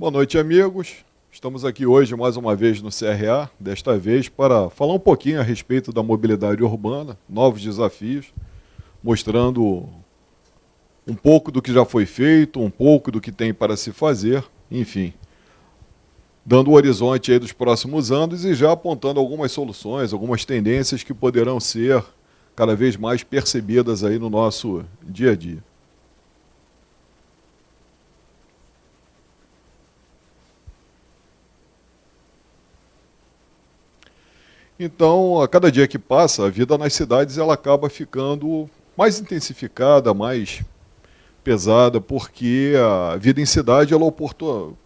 Boa noite, amigos. Estamos aqui hoje mais uma vez no CRA, desta vez para falar um pouquinho a respeito da mobilidade urbana, novos desafios, mostrando um pouco do que já foi feito, um pouco do que tem para se fazer, enfim, dando o horizonte aí dos próximos anos e já apontando algumas soluções, algumas tendências que poderão ser cada vez mais percebidas aí no nosso dia a dia. Então, a cada dia que passa, a vida nas cidades ela acaba ficando mais intensificada, mais pesada, porque a vida em cidade ela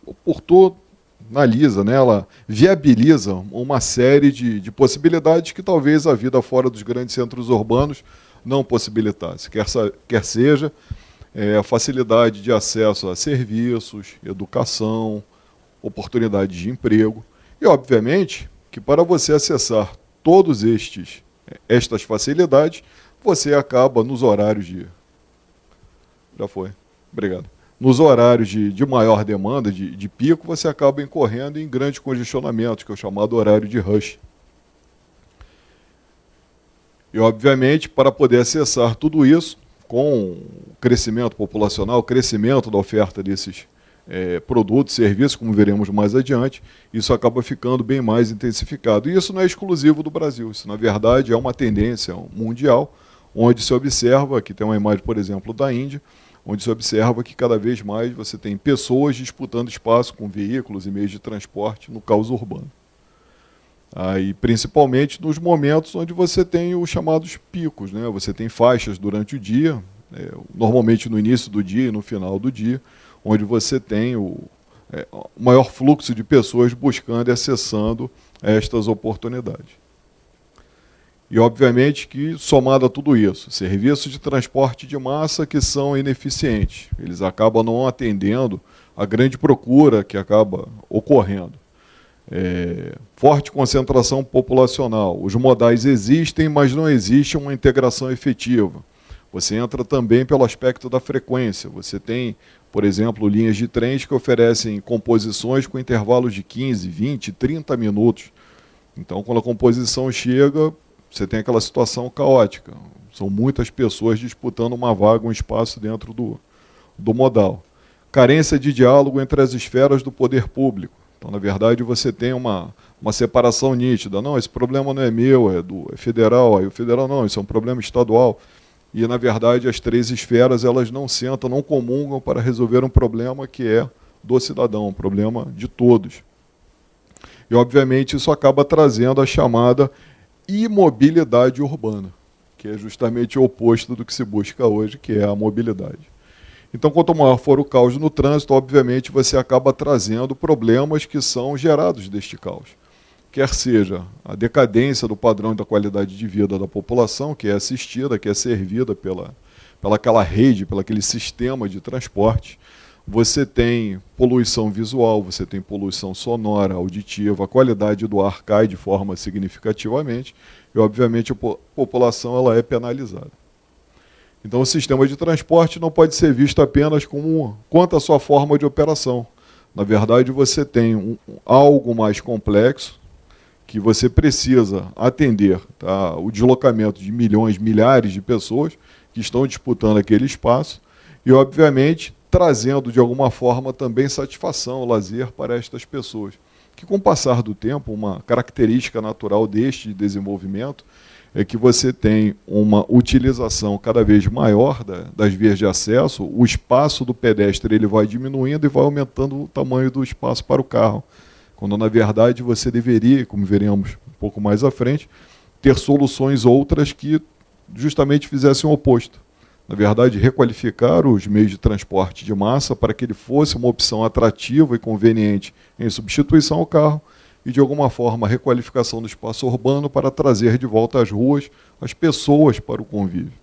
oportunaliza, né? Ela viabiliza uma série de possibilidades que talvez a vida fora dos grandes centros urbanos não possibilitasse. Quer seja a facilidade de acesso a serviços, educação, oportunidades de emprego e, obviamente, que para você acessar todos estas facilidades, você acaba nos horários de... Já foi, obrigado. Nos horários de maior demanda, de pico, você acaba incorrendo em grandes congestionamentos, que é o chamado horário de rush. E, obviamente, para poder acessar tudo isso, com o crescimento populacional, o crescimento da oferta desses produtos, serviços, como veremos mais adiante, isso acaba ficando bem mais intensificado. E isso não é exclusivo do Brasil, isso na verdade é uma tendência mundial, onde se observa, aqui tem uma imagem, por exemplo, da Índia, onde se observa que cada vez mais você tem pessoas disputando espaço com veículos e meios de transporte no caos urbano. Aí, principalmente nos momentos onde você tem os chamados picos, né? Você tem faixas durante o dia, normalmente no início do dia e no final do dia, onde você tem o maior fluxo de pessoas buscando e acessando estas oportunidades. E, obviamente, que, somado a tudo isso, serviços de transporte de massa que são ineficientes, eles acabam não atendendo a grande procura que acaba ocorrendo. Forte concentração populacional. Os modais existem, mas não existe uma integração efetiva. Você entra também pelo aspecto da frequência. Você tem, por exemplo, linhas de trens que oferecem composições com intervalos de 15, 20, 30 minutos. Então, quando a composição chega, você tem aquela situação caótica. São muitas pessoas disputando uma vaga, um espaço dentro do modal. Carência de diálogo entre as esferas do poder público. Então, na verdade, você tem uma separação nítida. Não, esse problema não é meu, é federal. Aí o federal, não, isso é um problema estadual. E, na verdade, as três esferas elas não sentam, não comungam para resolver um problema que é do cidadão, um problema de todos. E, obviamente, isso acaba trazendo a chamada imobilidade urbana, que é justamente o oposto do que se busca hoje, que é a mobilidade. Então, quanto maior for o caos no trânsito, obviamente, você acaba trazendo problemas que são gerados deste caos. Quer seja a decadência do padrão da qualidade de vida da população, que é assistida, que é servida pela aquela rede, pelo aquele sistema de transporte. Você tem poluição visual, você tem poluição sonora, auditiva, a qualidade do ar cai de forma significativamente e, obviamente, a população ela é penalizada. Então, o sistema de transporte não pode ser visto apenas quanto à sua forma de operação. Na verdade, você tem algo mais complexo, que você precisa atender, tá? O deslocamento de milhões, milhares de pessoas que estão disputando aquele espaço e, obviamente, trazendo de alguma forma também satisfação, lazer para estas pessoas. Que com o passar do tempo, uma característica natural deste desenvolvimento é que você tem uma utilização cada vez maior das vias de acesso, o espaço do pedestre ele vai diminuindo e vai aumentando o tamanho do espaço para o carro. Quando, na verdade, você deveria, como veremos um pouco mais à frente, ter soluções outras que justamente fizessem o oposto. Na verdade, requalificar os meios de transporte de massa para que ele fosse uma opção atrativa e conveniente em substituição ao carro e, de alguma forma, a requalificação do espaço urbano para trazer de volta às ruas as pessoas para o convívio.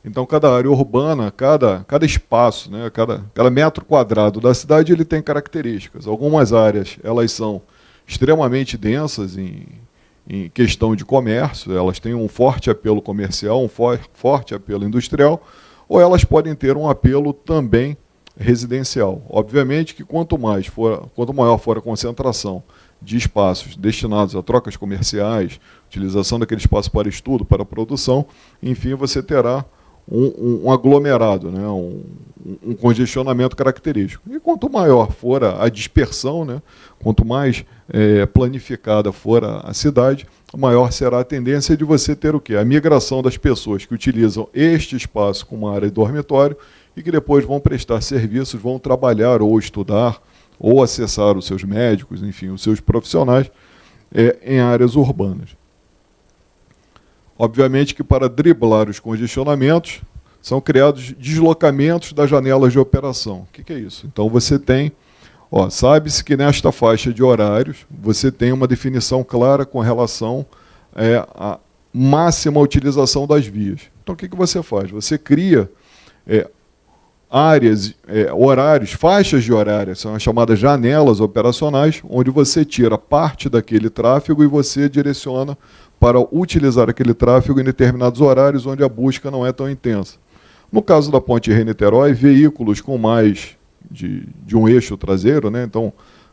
Então, cada área urbana, cada espaço, né, cada metro quadrado da cidade, ele tem características. Algumas áreas elas são extremamente densas em questão de comércio, elas têm um forte apelo comercial, um forte apelo industrial, ou elas podem ter um apelo também residencial. Obviamente que quanto maior for a concentração de espaços destinados a trocas comerciais, utilização daquele espaço para estudo, para produção, enfim, você terá um aglomerado, né, um congestionamento característico. E quanto maior for a dispersão, né, quanto mais planificada for a cidade, maior será a tendência de você ter o quê? A migração das pessoas que utilizam este espaço como área de dormitório e que depois vão prestar serviços, vão trabalhar ou estudar, ou acessar os seus médicos, enfim, os seus profissionais em áreas urbanas. Obviamente que para driblar os congestionamentos, são criados deslocamentos das janelas de operação. O que é isso? Então você tem, sabe-se que nesta faixa de horários, você tem uma definição clara com relação à máxima utilização das vias. Então o que você faz? Você cria áreas, horários, faixas de horários, são as chamadas janelas operacionais, onde você tira parte daquele tráfego e você direciona para utilizar aquele tráfego em determinados horários onde a busca não é tão intensa. No caso da Ponte Rio-Niterói, veículos com mais de um eixo traseiro, né? Então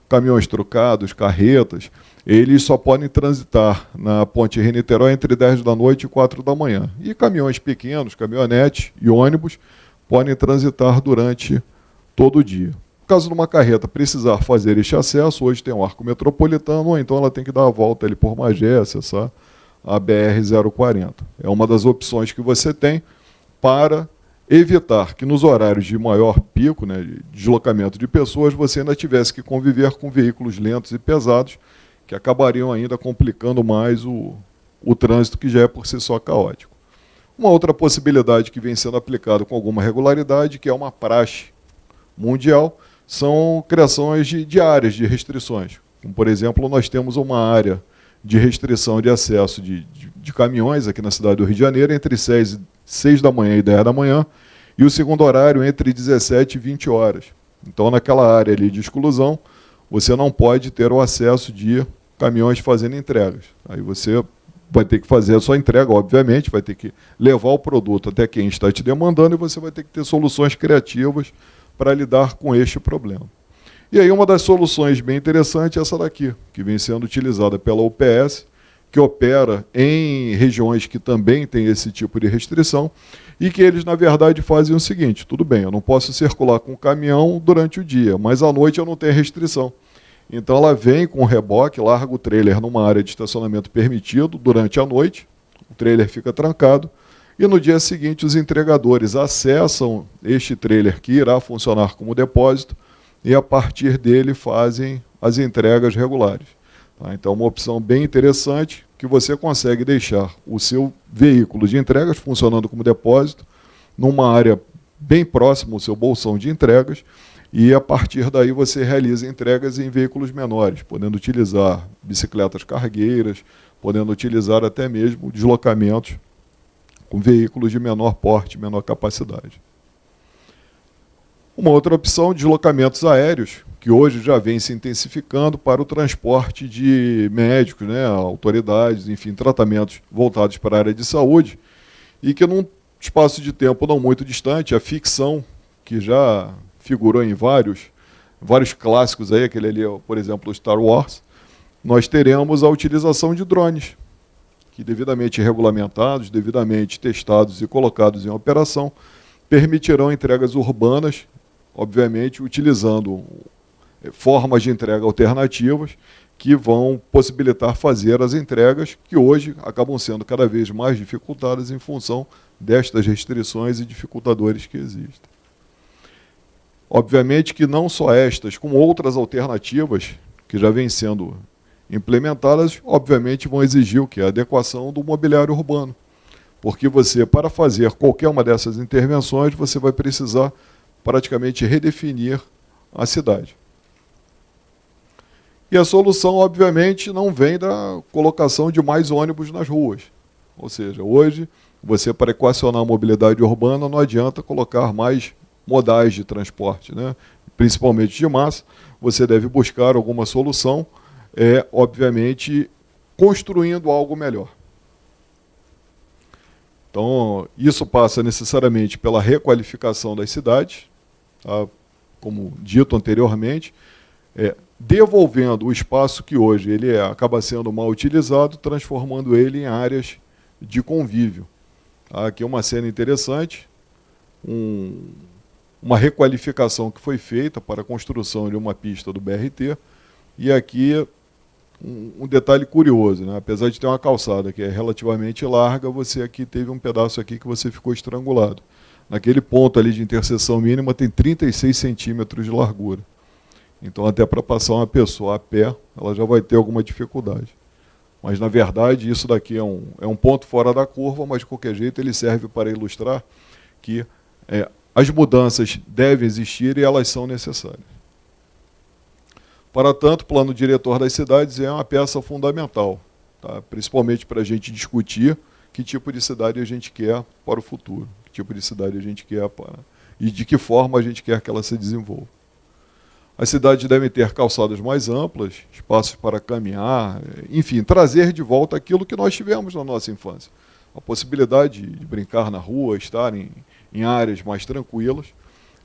caminhões trocados, carretas, eles só podem transitar na Ponte Rio-Niterói entre 10 da noite e 4 da manhã. E caminhões pequenos, caminhonetes e ônibus podem transitar durante todo o dia. No caso de uma carreta precisar fazer este acesso, hoje tem um arco metropolitano, ou então ela tem que dar a volta ali por Magé, acessar a BR-040. É uma das opções que você tem para evitar que nos horários de maior pico, né, de deslocamento de pessoas, você ainda tivesse que conviver com veículos lentos e pesados, que acabariam ainda complicando mais o trânsito, que já é por si só caótico. Uma outra possibilidade que vem sendo aplicada com alguma regularidade, que é uma praxe mundial, são criações de áreas de restrições. Como, por exemplo, nós temos uma área de restrição de acesso de caminhões aqui na cidade do Rio de Janeiro entre 6 da manhã e 10 da manhã, e o segundo horário entre 17 e 20 horas. Então, naquela área ali de exclusão, você não pode ter o acesso de caminhões fazendo entregas. Aí você vai ter que fazer a sua entrega, obviamente, vai ter que levar o produto até quem está te demandando e você vai ter que ter soluções criativas para lidar com este problema. E aí uma das soluções bem interessantes é essa daqui, que vem sendo utilizada pela UPS, que opera em regiões que também tem esse tipo de restrição, e que eles, na verdade, fazem o seguinte: tudo bem, eu não posso circular com o caminhão durante o dia, mas à noite eu não tenho restrição. Então ela vem com o reboque, larga o trailer numa área de estacionamento permitido durante a noite, o trailer fica trancado, e no dia seguinte os entregadores acessam este trailer que irá funcionar como depósito e a partir dele fazem as entregas regulares. Tá? Então uma opção bem interessante, que você consegue deixar o seu veículo de entregas funcionando como depósito numa área bem próxima ao seu bolsão de entregas, e a partir daí você realiza entregas em veículos menores, podendo utilizar bicicletas cargueiras, podendo utilizar até mesmo deslocamentos com veículos de menor porte, menor capacidade. Uma outra opção, deslocamentos aéreos, que hoje já vem se intensificando para o transporte de médicos, né, autoridades, enfim, tratamentos voltados para a área de saúde, e que num espaço de tempo não muito distante, a ficção, que já figurou em vários clássicos aí, aquele ali, por exemplo, o Star Wars, nós teremos a utilização de drones, que devidamente regulamentados, devidamente testados e colocados em operação, permitirão entregas urbanas, obviamente utilizando formas de entrega alternativas que vão possibilitar fazer as entregas que hoje acabam sendo cada vez mais dificultadas em função destas restrições e dificultadores que existem. Obviamente que não só estas, como outras alternativas que já vêm sendo implementadas, obviamente vão exigir o quê? A adequação do mobiliário urbano. Porque você, para fazer qualquer uma dessas intervenções, você vai precisar praticamente redefinir a cidade. E a solução, obviamente, não vem da colocação de mais ônibus nas ruas. Ou seja, hoje, você, para equacionar a mobilidade urbana, não adianta colocar mais modais de transporte, né? Principalmente de massa, você deve buscar alguma solução, obviamente, construindo algo melhor. Então, isso passa necessariamente pela requalificação das cidades, tá? como dito anteriormente, devolvendo o espaço que hoje ele acaba sendo mal utilizado, transformando ele em áreas de convívio. Aqui é uma cena interessante, uma requalificação que foi feita para a construção de uma pista do BRT, e aqui um detalhe curioso, né? Apesar de ter uma calçada que é relativamente larga, você aqui teve um pedaço aqui que você ficou estrangulado. Naquele ponto ali de interseção mínima tem 36 centímetros de largura. Então até para passar uma pessoa a pé, ela já vai ter alguma dificuldade. Mas na verdade isso daqui é um ponto fora da curva, mas de qualquer jeito ele serve para ilustrar que as mudanças devem existir e elas são necessárias. Para tanto, o plano diretor das cidades é uma peça fundamental, tá? Principalmente para a gente discutir que tipo de cidade a gente quer para o futuro, que tipo de cidade a gente quer e de que forma a gente quer que ela se desenvolva. As cidades devem ter calçadas mais amplas, espaços para caminhar, enfim, trazer de volta aquilo que nós tivemos na nossa infância. A possibilidade de brincar na rua, estar em áreas mais tranquilas.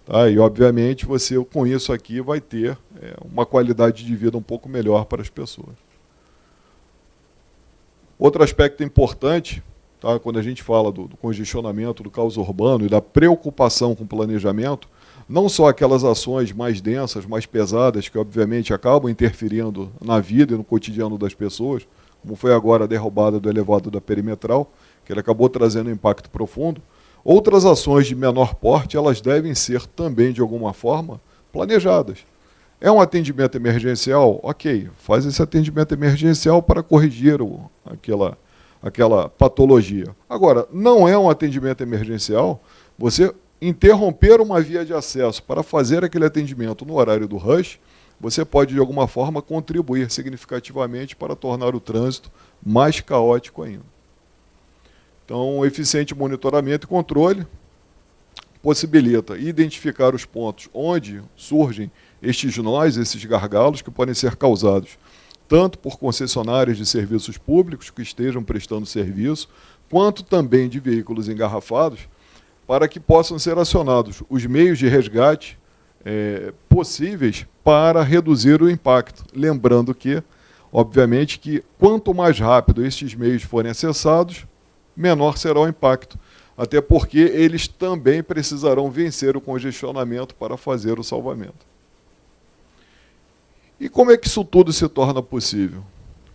Tá? E, obviamente, você com isso aqui vai ter uma qualidade de vida um pouco melhor para as pessoas. Outro aspecto importante, tá? Quando a gente fala do congestionamento, do caos urbano e da preocupação com o planejamento, não só aquelas ações mais densas, mais pesadas, que obviamente acabam interferindo na vida e no cotidiano das pessoas, como foi agora a derrubada do elevado da Perimetral, que ele acabou trazendo um impacto profundo. Outras ações de menor porte, elas devem ser também, de alguma forma, planejadas. É um atendimento emergencial? Ok, faz esse atendimento emergencial para corrigir aquela patologia. Agora, não é um atendimento emergencial você interromper uma via de acesso para fazer aquele atendimento no horário do rush, você pode, de alguma forma, contribuir significativamente para tornar o trânsito mais caótico ainda. Então, um eficiente monitoramento e controle possibilita identificar os pontos onde surgem estes nós, esses gargalos, que podem ser causados tanto por concessionárias de serviços públicos que estejam prestando serviço, quanto também de veículos engarrafados, para que possam ser acionados os meios de resgate possíveis para reduzir o impacto. Lembrando que, obviamente, que quanto mais rápido estes meios forem acessados, menor será o impacto, até porque eles também precisarão vencer o congestionamento para fazer o salvamento. E como é que isso tudo se torna possível?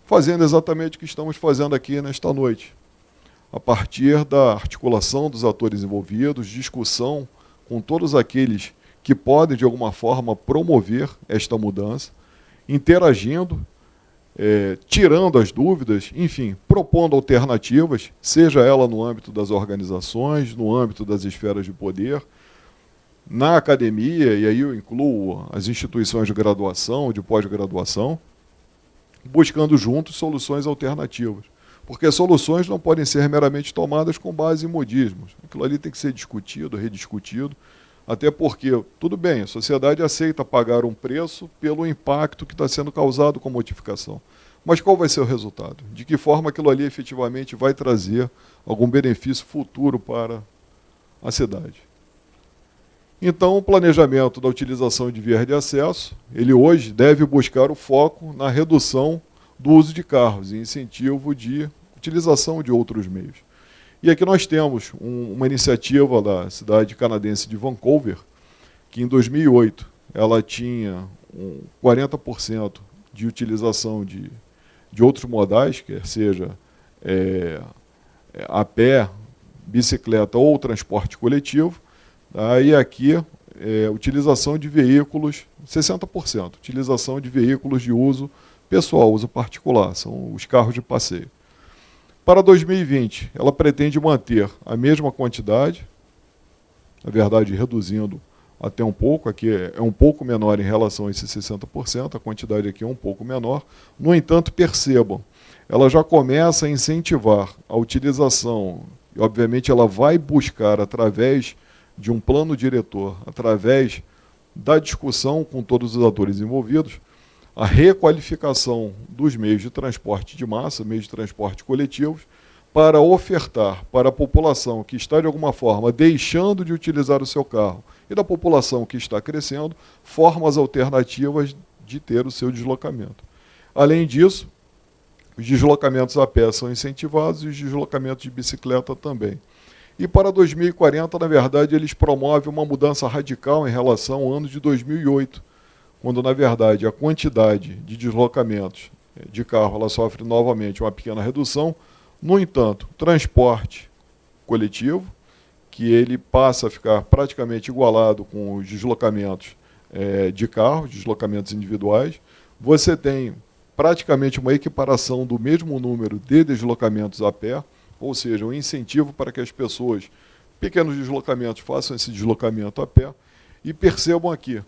Fazendo exatamente o que estamos fazendo aqui nesta noite. A partir da articulação dos atores envolvidos, discussão com todos aqueles que podem, de alguma forma, promover esta mudança, interagindo, tirando as dúvidas, enfim, propondo alternativas, seja ela no âmbito das organizações, no âmbito das esferas de poder, na academia, e aí eu incluo as instituições de graduação, de pós-graduação, buscando juntos soluções alternativas. Porque soluções não podem ser meramente tomadas com base em modismos. Aquilo ali tem que ser discutido, rediscutido, até porque, tudo bem, a sociedade aceita pagar um preço pelo impacto que está sendo causado com a modificação. Mas qual vai ser o resultado? De que forma aquilo ali efetivamente vai trazer algum benefício futuro para a cidade? Então, o planejamento da utilização de vias de acesso, ele hoje deve buscar o foco na redução do uso de carros e incentivo de utilização de outros meios. E aqui nós temos uma iniciativa da cidade canadense de Vancouver, que em 2008 ela tinha 40% de utilização de outros modais, quer seja a pé, bicicleta ou transporte coletivo. Aí aqui, utilização de veículos, 60%, utilização de veículos de uso pessoal, uso particular, são os carros de passeio. Para 2020, ela pretende manter a mesma quantidade, na verdade reduzindo até um pouco, aqui é um pouco menor em relação a esses 60%, a quantidade aqui é um pouco menor. No entanto, percebam, ela já começa a incentivar a utilização, e obviamente ela vai buscar através de um plano diretor, através da discussão com todos os atores envolvidos, a requalificação dos meios de transporte de massa, meios de transporte coletivos, para ofertar para a população que está, de alguma forma, deixando de utilizar o seu carro e da população que está crescendo, formas alternativas de ter o seu deslocamento. Além disso, os deslocamentos a pé são incentivados e os deslocamentos de bicicleta também. E para 2040, na verdade, eles promovem uma mudança radical em relação ao ano de 2008, quando, na verdade, a quantidade de deslocamentos de carro ela sofre novamente uma pequena redução. No entanto, transporte coletivo, que ele passa a ficar praticamente igualado com os deslocamentos de carro, deslocamentos individuais. Você tem praticamente uma equiparação do mesmo número de deslocamentos a pé, ou seja, um incentivo para que as pessoas, pequenos deslocamentos, façam esse deslocamento a pé. E percebam aqui,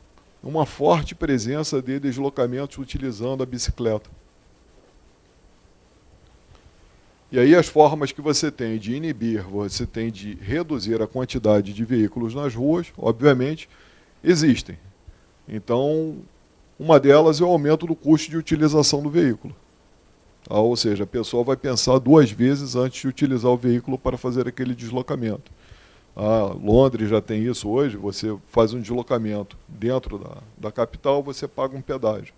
uma forte presença de deslocamentos utilizando a bicicleta. E aí as formas que você tem de inibir, você tem de reduzir a quantidade de veículos nas ruas, obviamente, existem. Então, uma delas é o aumento do custo de utilização do veículo. Ou seja, a pessoa vai pensar 2 vezes antes de utilizar o veículo para fazer aquele deslocamento. Londres já tem isso hoje, você faz um deslocamento dentro da capital, você paga um pedágio.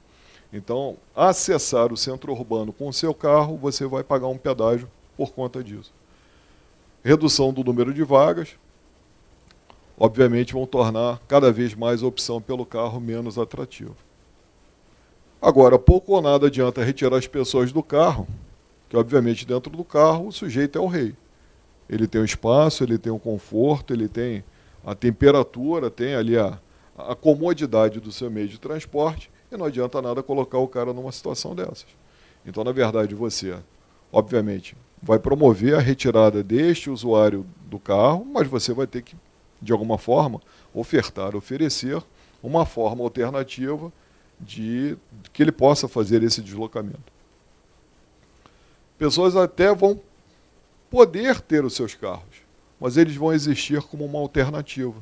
Então, acessar o centro urbano com o seu carro, você vai pagar um pedágio por conta disso. Redução do número de vagas, obviamente vão tornar cada vez mais a opção pelo carro menos atrativa. Agora, pouco ou nada adianta retirar as pessoas do carro, que obviamente dentro do carro o sujeito é o rei. Ele tem o espaço, ele tem o conforto, ele tem a temperatura, tem ali a comodidade do seu meio de transporte, e não adianta nada colocar o cara numa situação dessas. Então, na verdade, você, obviamente, vai promover a retirada deste usuário do carro, mas você vai ter que, de alguma forma, oferecer uma forma alternativa de que ele possa fazer esse deslocamento. Pessoas até vão poder ter os seus carros, mas eles vão existir como uma alternativa,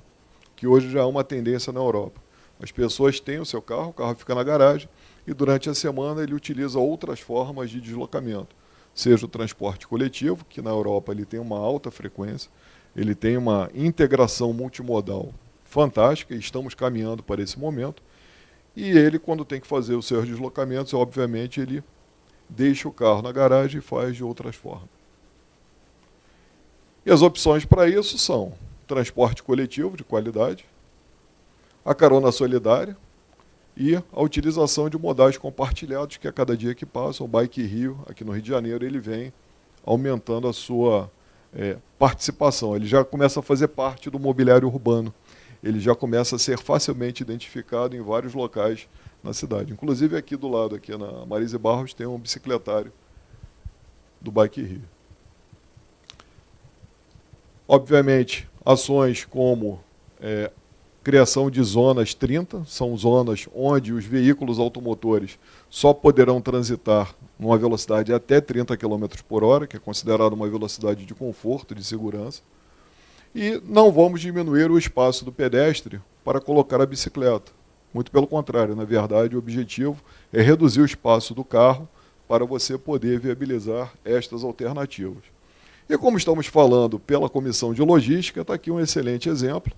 que hoje já é uma tendência na Europa. As pessoas têm o seu carro, o carro fica na garagem, e durante a semana ele utiliza outras formas de deslocamento, seja o transporte coletivo, que na Europa ele tem uma alta frequência, ele tem uma integração multimodal fantástica, e estamos caminhando para esse momento, e ele, quando tem que fazer os seus deslocamentos, obviamente ele deixa o carro na garagem e faz de outras formas. E as opções para isso são transporte coletivo de qualidade, a carona solidária e a utilização de modais compartilhados, que a cada dia que passa, o Bike Rio, aqui no Rio de Janeiro, ele vem aumentando a sua participação. Ele já começa a fazer parte do mobiliário urbano. Ele já começa a ser facilmente identificado em vários locais na cidade. Inclusive aqui do lado, aqui na Marise Barros, tem um bicicletário do Bike Rio. Obviamente, ações como criação de zonas 30, são zonas onde os veículos automotores só poderão transitar numa velocidade até 30 km por hora, que é considerada uma velocidade de conforto, de segurança. E não vamos diminuir o espaço do pedestre para colocar a bicicleta. Muito pelo contrário, na verdade, o objetivo é reduzir o espaço do carro para você poder viabilizar estas alternativas. E como estamos falando pela Comissão de Logística, está aqui um excelente exemplo.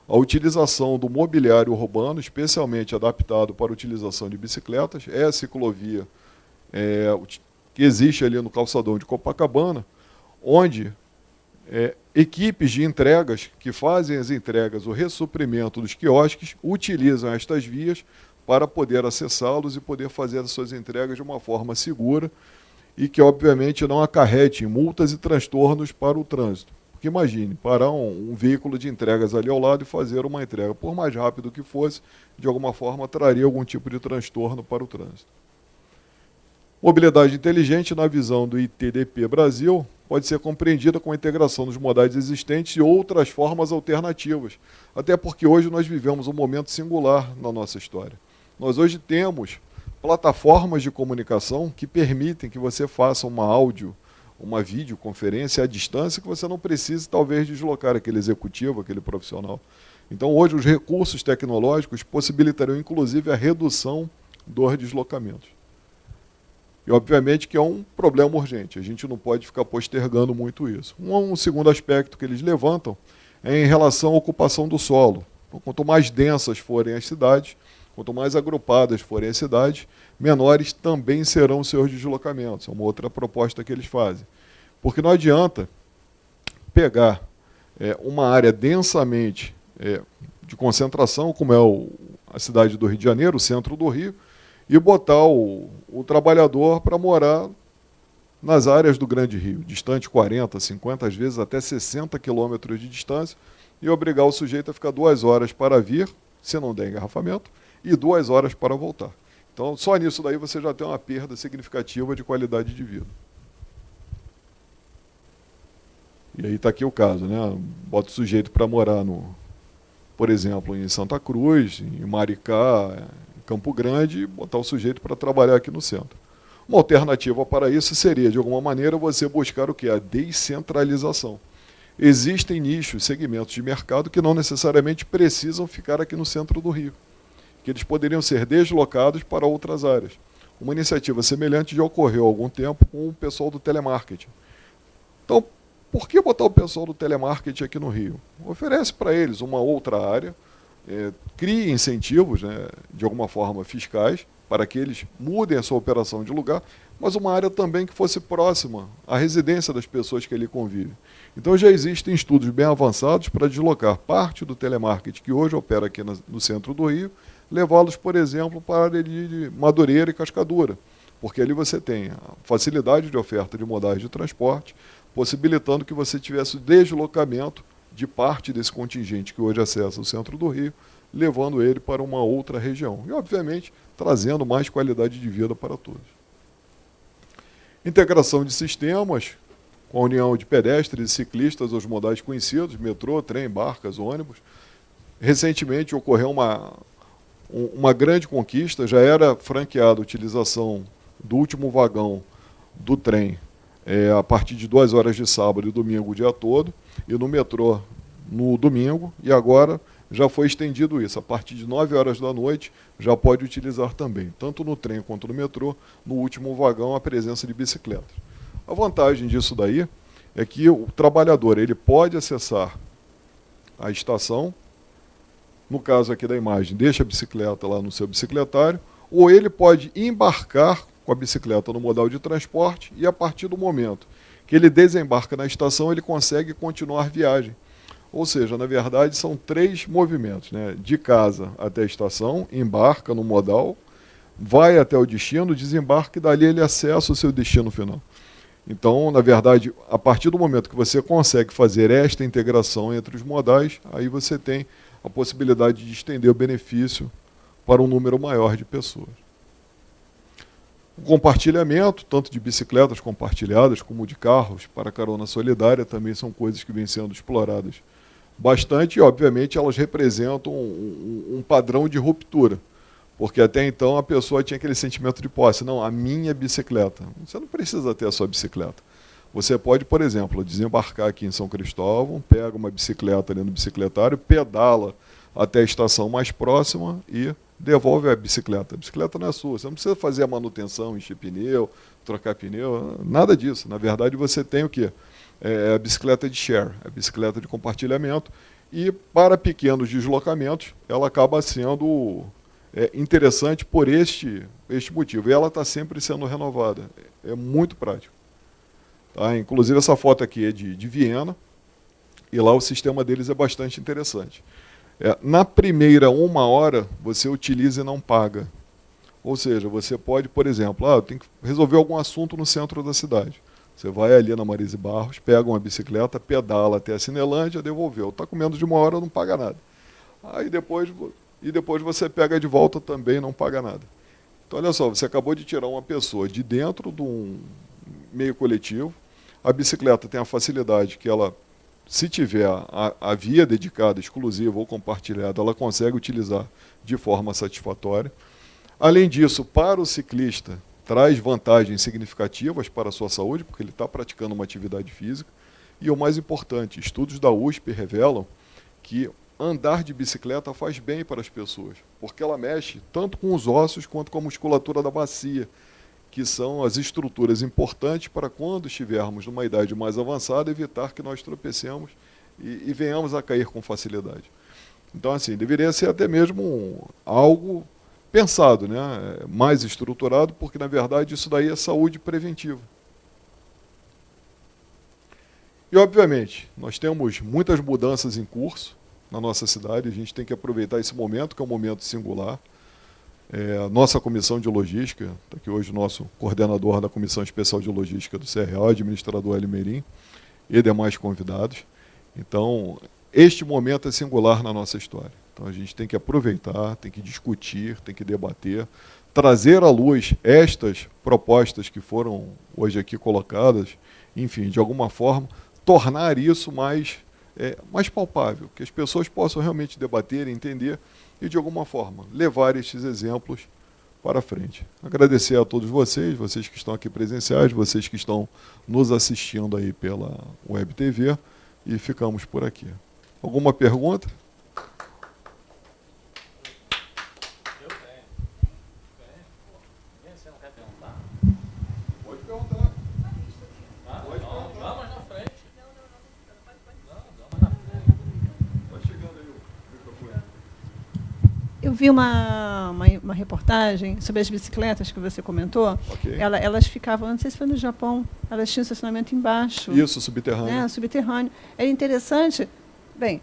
A utilização do mobiliário urbano, especialmente adaptado para a utilização de bicicletas, é a ciclovia que existe ali no calçadão de Copacabana, onde equipes de entregas que fazem as entregas, o ressuprimento dos quiosques, utilizam estas vias para poder acessá-los e poder fazer as suas entregas de uma forma segura e que, obviamente, não acarrete multas e transtornos para o trânsito. Porque imagine, parar um veículo de entregas ali ao lado e fazer uma entrega, por mais rápido que fosse, de alguma forma traria algum tipo de transtorno para o trânsito. Mobilidade inteligente, na visão do ITDP Brasil, pode ser compreendida com a integração dos modais existentes e outras formas alternativas, até porque hoje nós vivemos um momento singular na nossa história. Nós hoje temos plataformas de comunicação que permitem que você faça uma videoconferência à distância, que você não precise, talvez, deslocar aquele executivo, aquele profissional. Então, hoje, os recursos tecnológicos possibilitariam, inclusive, a redução dos deslocamentos. E, E, obviamente, que é um problema urgente. A gente não pode ficar postergando muito isso. Um segundo aspecto que eles levantam é em relação à ocupação do solo. Então, quanto mais densas forem as cidades, quanto mais agrupadas forem as cidades, menores também serão os seus deslocamentos. É uma outra proposta que eles fazem. Porque não adianta pegar uma área densamente de concentração, como é a cidade do Rio de Janeiro, o centro do Rio, e botar o trabalhador para morar nas áreas do Grande Rio, distante 40, 50, às vezes até 60 quilômetros de distância, e obrigar o sujeito a ficar 2 horas para vir, se não der engarrafamento, e 2 horas para voltar. Então, só nisso daí você já tem uma perda significativa de qualidade de vida. E aí está aqui o caso, né? Bota o sujeito para morar, por exemplo, em Santa Cruz, em Maricá, em Campo Grande, e botar o sujeito para trabalhar aqui no centro. Uma alternativa para isso seria, de alguma maneira, você buscar o quê? A descentralização. Existem nichos, segmentos de mercado que não necessariamente precisam ficar aqui no centro do Rio, que eles poderiam ser deslocados para outras áreas. Uma iniciativa semelhante já ocorreu há algum tempo com o pessoal do telemarketing. Então, por que botar o pessoal do telemarketing aqui no Rio? Oferece para eles uma outra área, crie incentivos, né, de alguma forma fiscais, para que eles mudem a sua operação de lugar, mas uma área também que fosse próxima à residência das pessoas que ali convivem. Então já existem estudos bem avançados para deslocar parte do telemarketing que hoje opera aqui no centro do Rio, levá-los, por exemplo, para a área de Madureira e Cascadura, porque ali você tem a facilidade de oferta de modais de transporte, possibilitando que você tivesse o deslocamento de parte desse contingente que hoje acessa o centro do Rio, levando ele para uma outra região. E, obviamente, trazendo mais qualidade de vida para todos. Integração de sistemas, com a união de pedestres e ciclistas aos modais conhecidos, metrô, trem, barcas, ônibus. Recentemente ocorreu uma grande conquista, já era franqueada a utilização do último vagão do trem a partir de 2 horas de sábado e domingo o dia todo, e no metrô no domingo, e agora já foi estendido isso. A partir de 9 horas da noite já pode utilizar também, tanto no trem quanto no metrô, no último vagão, a presença de bicicletas. A vantagem disso daí é que o trabalhador ele pode acessar a estação, no caso aqui da imagem, deixa a bicicleta lá no seu bicicletário, ou ele pode embarcar com a bicicleta no modal de transporte e a partir do momento que ele desembarca na estação, ele consegue continuar a viagem. Ou seja, na verdade, são 3 movimentos, né? De casa até a estação, embarca no modal, vai até o destino, desembarca e dali ele acessa o seu destino final. Então, na verdade, a partir do momento que você consegue fazer esta integração entre os modais, aí você tem a possibilidade de estender o benefício para um número maior de pessoas. O compartilhamento, tanto de bicicletas compartilhadas como de carros para carona solidária, também são coisas que vêm sendo exploradas bastante e, obviamente, elas representam um padrão de ruptura. Porque até então a pessoa tinha aquele sentimento de posse. Não, a minha bicicleta. Você não precisa ter a sua bicicleta. Você pode, por exemplo, desembarcar aqui em São Cristóvão, pega uma bicicleta ali no bicicletário, pedala até a estação mais próxima e devolve a bicicleta. A bicicleta não é sua. Você não precisa fazer a manutenção, encher pneu, trocar pneu, nada disso. Na verdade, você tem o quê? A bicicleta de share, a bicicleta de compartilhamento. E para pequenos deslocamentos, ela acaba sendo interessante por este motivo. E ela está sempre sendo renovada. É muito prático. Tá? Inclusive, essa foto aqui é de Viena, e lá o sistema deles é bastante interessante. Na primeira 1 hora, você utiliza e não paga. Ou seja, você pode, por exemplo, eu tenho que resolver algum assunto no centro da cidade. Você vai ali na Marise Barros, pega uma bicicleta, pedala até a Cinelândia, devolveu. Está com menos de 1 hora, não paga nada. Aí depois você pega de volta também, não paga nada. Então, olha só, você acabou de tirar uma pessoa de dentro de um meio coletivo. A bicicleta tem a facilidade que ela, se tiver a via dedicada, exclusiva ou compartilhada, ela consegue utilizar de forma satisfatória. Além disso, para o ciclista, traz vantagens significativas para a sua saúde, porque ele está praticando uma atividade física. E o mais importante, estudos da USP revelam que andar de bicicleta faz bem para as pessoas, porque ela mexe tanto com os ossos quanto com a musculatura da bacia, que são as estruturas importantes para quando estivermos numa idade mais avançada, evitar que nós tropecemos e venhamos a cair com facilidade. Então, assim, deveria ser até mesmo algo pensado, né? Mais estruturado, porque, na verdade, isso daí é saúde preventiva. E, obviamente, nós temos muitas mudanças em curso na nossa cidade, a gente tem que aproveitar esse momento, que é um momento singular. A nossa comissão de logística, está aqui hoje o nosso coordenador da Comissão Especial de Logística do CRO, administrador Hélio Merim, e demais convidados. Então, este momento é singular na nossa história. Então, a gente tem que aproveitar, tem que discutir, tem que debater, trazer à luz estas propostas que foram hoje aqui colocadas, enfim, de alguma forma, tornar isso mais palpável, que as pessoas possam realmente debater, entender e, de alguma forma, levar estes exemplos para frente. Agradecer a todos vocês que estão aqui presenciais, vocês que estão nos assistindo aí pela Web TV, e ficamos por aqui. Alguma pergunta? Eu tenho. Você não quer perguntar? Pode perguntar. Vamos na frente. Vamos na frente. Vai chegando aí o microfone. Eu vi uma reportagem sobre as bicicletas que você comentou. Ok. Elas ficavam, não sei se foi no Japão, elas tinham estacionamento embaixo. Isso, subterrâneo. Né, subterrâneo. É interessante, bem,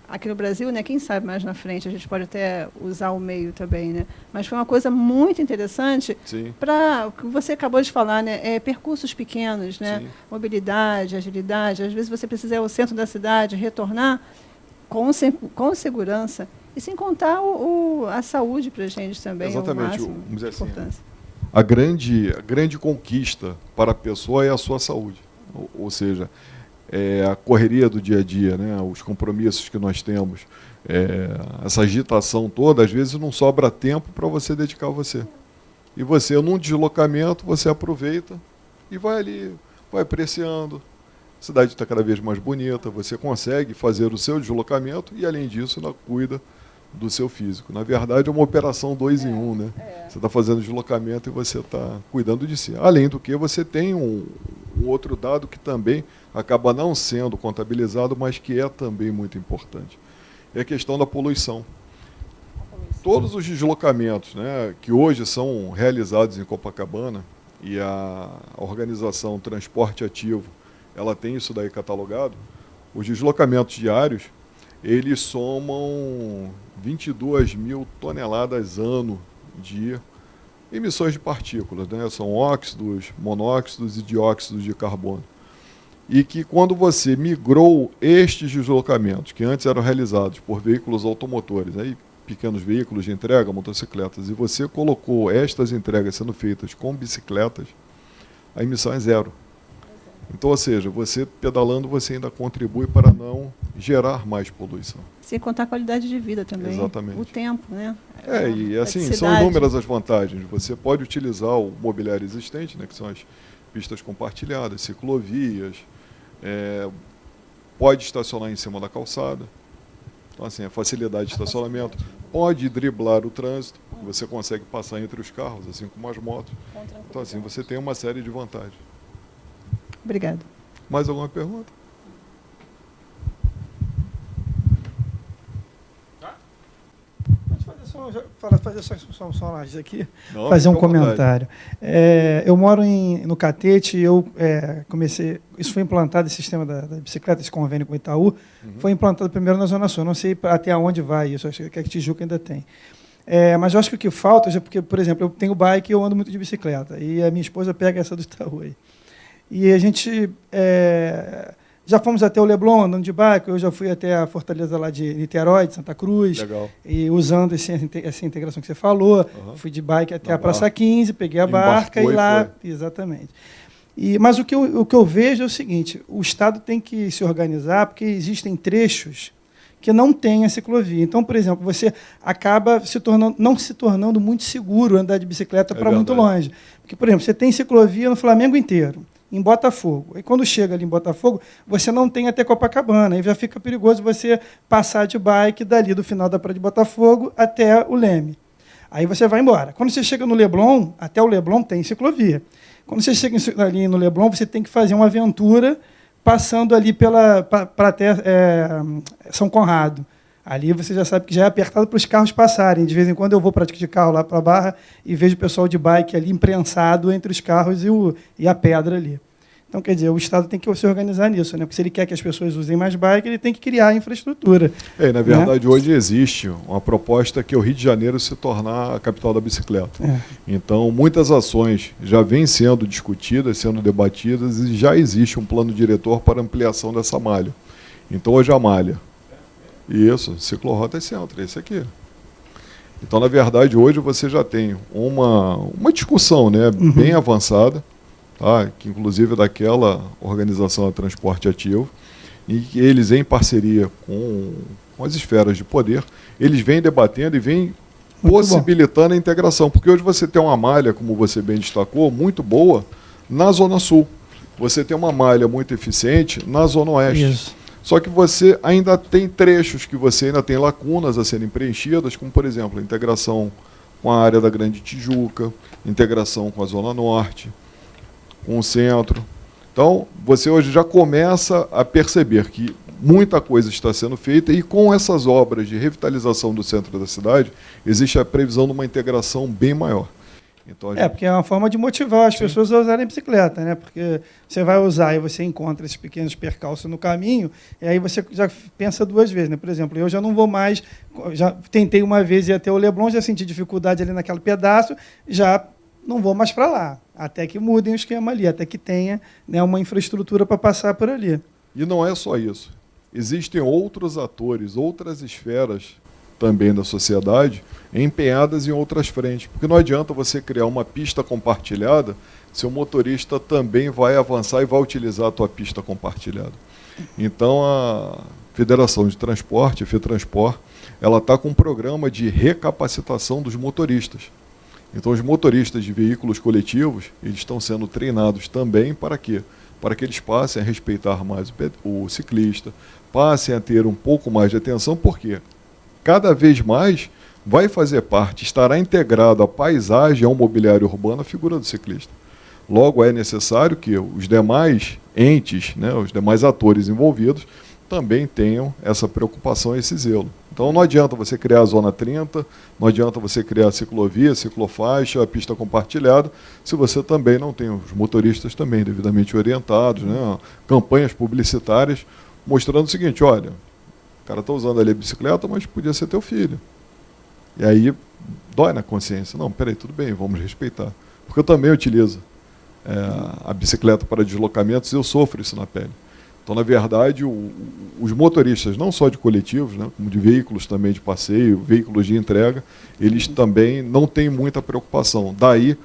aqui no Brasil, né, quem sabe mais na frente, a gente pode até usar o meio também, né? Mas foi uma coisa muito interessante para o que você acabou de falar, né? Percursos pequenos, né? Sim. Mobilidade, agilidade. Às vezes você precisa ir ao centro da cidade, retornar com segurança. E sem contar a saúde para a gente também. Exatamente. É o máximo Vamos dizer de importância. assim, a grande conquista para a pessoa é a sua saúde. Ou seja, a correria do dia a dia, né? Os compromissos que nós temos, essa agitação toda, às vezes não sobra tempo para você dedicar a você. E você, num deslocamento, você aproveita e vai ali, vai apreciando. A cidade está cada vez mais bonita, você consegue fazer o seu deslocamento e, além disso, ainda cuida do seu físico. Na verdade, é uma operação 2 em 1, né? Você está fazendo deslocamento e você está cuidando de si. Além do que, você tem um outro dado que também acaba não sendo contabilizado, mas que é também muito importante. É a questão da poluição. Todos os deslocamentos, né, que hoje são realizados em Copacabana, e a organização Transporte Ativo, ela tem isso daí catalogado, os deslocamentos diários, eles somam 22 mil toneladas ano de emissões de partículas, né? São óxidos, monóxidos e dióxidos de carbono. E que quando você migrou estes deslocamentos, que antes eram realizados por veículos automotores, aí pequenos veículos de entrega, motocicletas, e você colocou estas entregas sendo feitas com bicicletas, a emissão é zero. Então, ou seja, você pedalando, você ainda contribui para não gerar mais poluição. Sem contar a qualidade de vida também. Exatamente. O tempo, né? E assim, são inúmeras as vantagens. Você pode utilizar o mobiliário existente, né, que são as pistas compartilhadas, ciclovias, pode estacionar em cima da calçada. Então, assim, a facilidade de estacionamento pode driblar o trânsito, porque você consegue passar entre os carros, assim como as motos. Então, assim, você tem uma série de vantagens. Obrigada. Mais alguma pergunta? Fazer só uma análise aqui, Não, fazer um fica à vontade. comentário. Eu moro no Catete, comecei, isso foi implantado, esse sistema da bicicleta, esse convênio com o Itaú, foi implantado primeiro na Zona Sul, não sei até onde vai isso, acho que a Tijuca ainda tem. Mas eu acho que o que falta é porque, por exemplo, eu tenho bike e eu ando muito de bicicleta, e a minha esposa pega essa do Itaú aí. E a gente já fomos até o Leblon andando de bike, eu já fui até a Fortaleza lá de Niterói, de Santa Cruz. Legal. E usando essa integração que você falou, fui de bike até a Praça 15, peguei a barca e lá... Exatamente. Mas o que eu vejo é o seguinte, o Estado tem que se organizar, porque existem trechos que não tem a ciclovia. Então, por exemplo, você acaba não se tornando muito seguro andar de bicicleta para muito longe. Porque, por exemplo, você tem ciclovia no Flamengo inteiro, em Botafogo. E quando chega ali em Botafogo, você não tem até Copacabana. Aí já fica perigoso você passar de bike dali do final da praia de Botafogo até o Leme. Aí você vai embora. Quando você chega no Leblon, até o Leblon tem ciclovia. Quando você chega ali no Leblon, você tem que fazer uma aventura passando ali para até São Conrado. Ali você já sabe que já é apertado para os carros passarem. De vez em quando eu vou para de carro lá para a Barra e vejo o pessoal de bike ali imprensado entre os carros e a pedra ali. Então, quer dizer, o Estado tem que se organizar nisso, né? Porque se ele quer que as pessoas usem mais bike, ele tem que criar a infraestrutura. Na verdade, hoje existe uma proposta que é o Rio de Janeiro se tornar a capital da bicicleta. Então, muitas ações já vêm sendo discutidas, sendo debatidas, e já existe um plano diretor para ampliação dessa malha. Então, hoje a malha. Isso, ciclorota e centro, esse aqui. Então, na verdade, hoje você já tem uma discussão, né, bem avançada, tá, que inclusive é daquela organização de transporte ativo, e que eles, em parceria com as esferas de poder, eles vêm debatendo e vêm possibilitando a integração. Porque hoje você tem uma malha, como você bem destacou, muito boa na Zona Sul. Você tem uma malha muito eficiente na Zona Oeste. Isso. Só que você ainda tem trechos que você ainda tem lacunas a serem preenchidas, como, por exemplo, a integração com a área da Grande Tijuca, integração com a Zona Norte, com o centro. Então, você hoje já começa a perceber que muita coisa está sendo feita e com essas obras de revitalização do centro da cidade, existe a previsão de uma integração bem maior. Então, porque é uma forma de motivar as pessoas a usarem a bicicleta, né? Porque você vai usar e você encontra esses pequenos percalços no caminho, e aí você já pensa duas vezes, né? Por exemplo, eu já não vou mais, já tentei uma vez ir até o Leblon, já senti dificuldade ali naquele pedaço, já não vou mais para lá, até que mudem o esquema ali, até que tenha, né, uma infraestrutura para passar por ali. E não é só isso. Existem outros atores, outras esferas também da sociedade, empenhadas em outras frentes. Porque não adianta você criar uma pista compartilhada se o motorista também vai avançar e vai utilizar a tua pista compartilhada. Então, a Federação de Transporte, a FETransport, ela está com um programa de recapacitação dos motoristas. Então, os motoristas de veículos coletivos, eles estão sendo treinados também para quê? Para que eles passem a respeitar mais o ciclista, passem a ter um pouco mais de atenção, porque cada vez mais vai fazer parte, estará integrado à paisagem, ao mobiliário urbano, a figura do ciclista. Logo, é necessário que os demais entes, né, os demais atores envolvidos, também tenham essa preocupação e esse zelo. Então, não adianta você criar a Zona 30, não adianta você criar a ciclovia, ciclofaixa, a pista compartilhada, se você também não tem os motoristas também devidamente orientados, né, campanhas publicitárias mostrando o seguinte, olha, o cara está usando ali a bicicleta, mas podia ser teu filho. E aí dói na consciência. Não, peraí, tudo bem, vamos respeitar. Porque eu também utilizo a bicicleta para deslocamentos e eu sofro isso na pele. Então, na verdade, os motoristas, não só de coletivos, né, como de veículos também de passeio, veículos de entrega, eles também não têm muita preocupação. Daí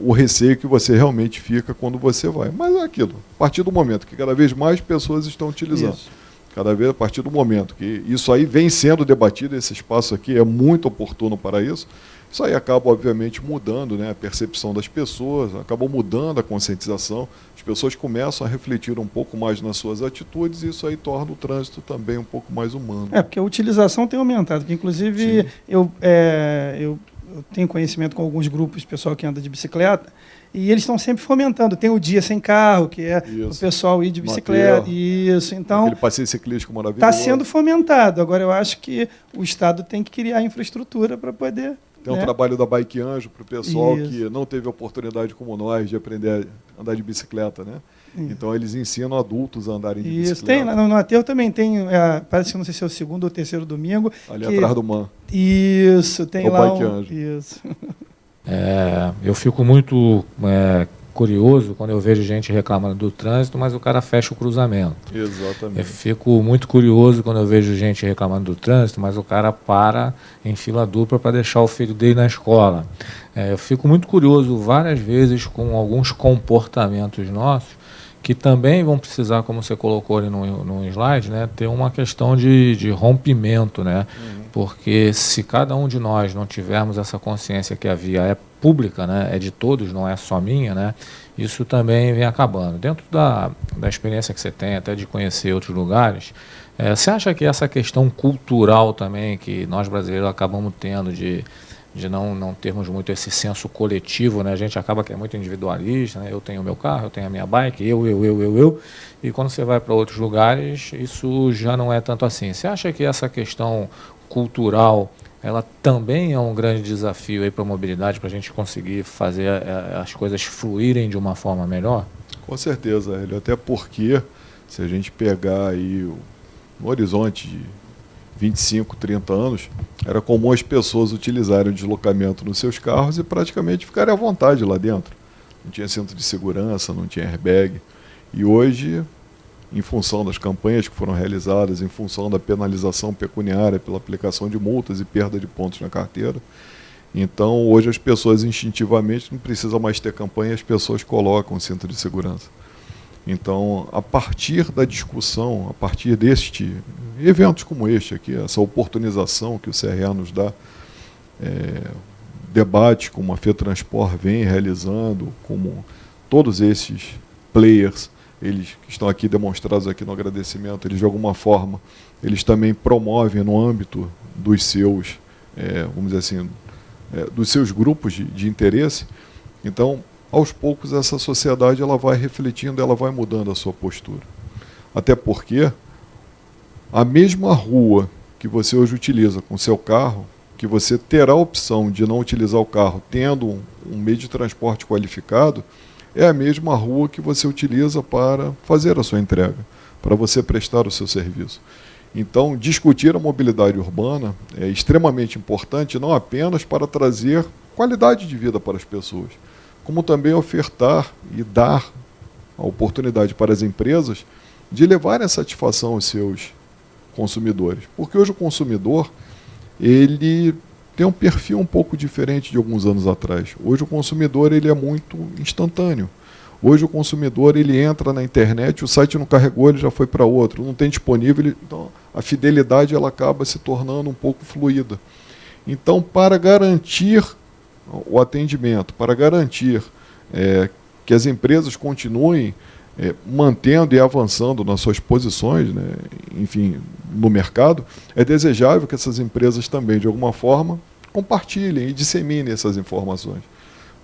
o receio que você realmente fica quando você vai. Mas é aquilo, a partir do momento que cada vez mais pessoas estão utilizando. Isso. Cada vez a partir do momento que isso aí vem sendo debatido, esse espaço aqui é muito oportuno para isso, isso aí acaba, obviamente, mudando, né, a percepção das pessoas, acaba mudando a conscientização, as pessoas começam a refletir um pouco mais nas suas atitudes e isso aí torna o trânsito também um pouco mais humano. Porque a utilização tem aumentado, que inclusive eu tenho conhecimento com alguns grupos de pessoal que anda de bicicleta, e eles estão sempre fomentando. Tem o dia sem carro, que é o pessoal ir de bicicleta. Isso, então... Aquele passeio ciclístico maravilhoso. Está sendo fomentado. Agora, eu acho que o Estado tem que criar infraestrutura para poder... Tem um trabalho da Bike Anjo para o pessoal que não teve oportunidade como nós de aprender a andar de bicicleta, né? Então, eles ensinam adultos a andarem de bicicleta. Tem, no Aterro também tem, parece que não sei se é o segundo ou terceiro domingo. Ali atrás do MAN. Isso, tem lá Bike Anjo. Isso. Eu fico muito curioso quando eu vejo gente reclamando do trânsito, mas o cara fecha o cruzamento. Exatamente. Eu fico muito curioso quando eu vejo gente reclamando do trânsito, mas o cara para em fila dupla para deixar o filho dele na escola. Eu fico muito curioso várias vezes com alguns comportamentos nossos que também vão precisar, como você colocou ali no slide, né, ter uma questão de rompimento, né? Porque se cada um de nós não tivermos essa consciência que a via é pública, né, é de todos, não é só minha, né, isso também vem acabando. Dentro da experiência que você tem, até de conhecer outros lugares, você acha que essa questão cultural também, que nós brasileiros acabamos tendo de de não termos muito esse senso coletivo, né? A gente acaba que é muito individualista, né? Eu tenho o meu carro, eu tenho a minha bike, eu. E quando você vai para outros lugares, isso já não é tanto assim. Você acha que essa questão cultural, ela também é um grande desafio para a mobilidade, para a gente conseguir fazer as coisas fluírem de uma forma melhor? Com certeza, Hélio. Até porque, se a gente pegar aí no horizonte de 25, 30 anos, era comum as pessoas utilizarem o deslocamento nos seus carros e praticamente ficarem à vontade lá dentro. Não tinha centro de segurança, não tinha airbag. E hoje, em função das campanhas que foram realizadas, em função da penalização pecuniária pela aplicação de multas e perda de pontos na carteira, então hoje as pessoas instintivamente não precisam mais ter campanha, as pessoas colocam o cinto de segurança. Então, a partir da discussão, a partir deste eventos como este aqui, essa oportunização que o CRA nos dá, debate como a FETransport vem realizando, como todos esses players, eles que estão aqui demonstrados aqui no agradecimento, eles de alguma forma, eles também promovem no âmbito dos seus, vamos dizer assim, dos seus grupos de interesse. Então, aos poucos, essa sociedade ela vai refletindo, ela vai mudando a sua postura. Até porque a mesma rua que você hoje utiliza com o seu carro, que você terá a opção de não utilizar o carro tendo um meio de transporte qualificado, é a mesma rua que você utiliza para fazer a sua entrega, para você prestar o seu serviço. Então, discutir a mobilidade urbana é extremamente importante, não apenas para trazer qualidade de vida para as pessoas, como também ofertar e dar a oportunidade para as empresas de levarem a satisfação aos seus consumidores. Porque hoje o consumidor, ele tem um perfil um pouco diferente de alguns anos atrás. Hoje o consumidor ele é muito instantâneo. Hoje o consumidor ele entra na internet, o site não carregou, ele já foi para outro, não tem disponível, então a fidelidade ela acaba se tornando um pouco fluida. Então, para garantir o atendimento, para garantir que as empresas continuem mantendo e avançando nas suas posições, né, enfim, no mercado, é desejável que essas empresas também, de alguma forma, compartilhem e disseminem essas informações.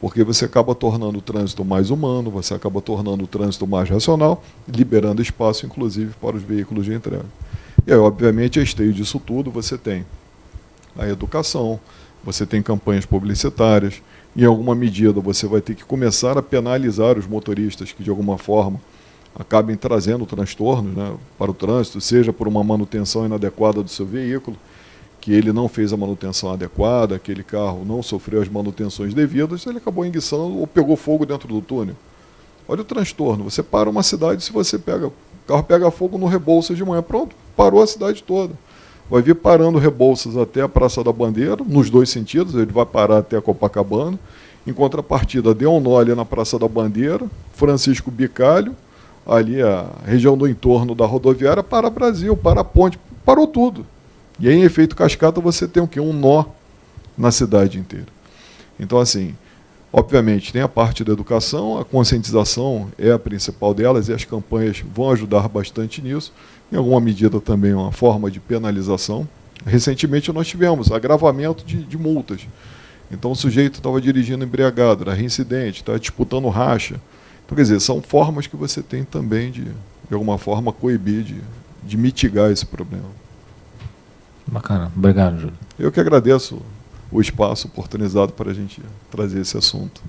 Porque você acaba tornando o trânsito mais humano, você acaba tornando o trânsito mais racional, liberando espaço, inclusive, para os veículos de entrega. E aí, obviamente, a esteio disso tudo, você tem a educação, você tem campanhas publicitárias, em alguma medida você vai ter que começar a penalizar os motoristas que, de alguma forma, acabem trazendo transtornos, né, para o trânsito, seja por uma manutenção inadequada do seu veículo, que ele não fez a manutenção adequada, aquele carro não sofreu as manutenções devidas, ele acabou enguiçando ou pegou fogo dentro do túnel. Olha o transtorno, você para uma cidade, se você o carro pega fogo no Rebouças de manhã, pronto, parou a cidade toda. Vai vir parando Rebouças até a Praça da Bandeira, nos dois sentidos, ele vai parar até a Copacabana. Em contrapartida, deu um nó ali na Praça da Bandeira, Francisco Bicalho, ali a região do entorno da rodoviária, para Brasil, para a ponte, parou tudo. E aí, em efeito cascata, você tem o quê? Um nó na cidade inteira. Então, assim, obviamente, tem a parte da educação, a conscientização é a principal delas, e as campanhas vão ajudar bastante nisso. Em alguma medida também uma forma de penalização. Recentemente nós tivemos agravamento de multas. Então o sujeito estava dirigindo embriagado, era reincidente, estava disputando racha. Então, quer dizer, são formas que você tem também de alguma forma, coibir, de mitigar esse problema. Bacana. Obrigado, Júlio. Eu que agradeço o espaço oportunizado para a gente trazer esse assunto.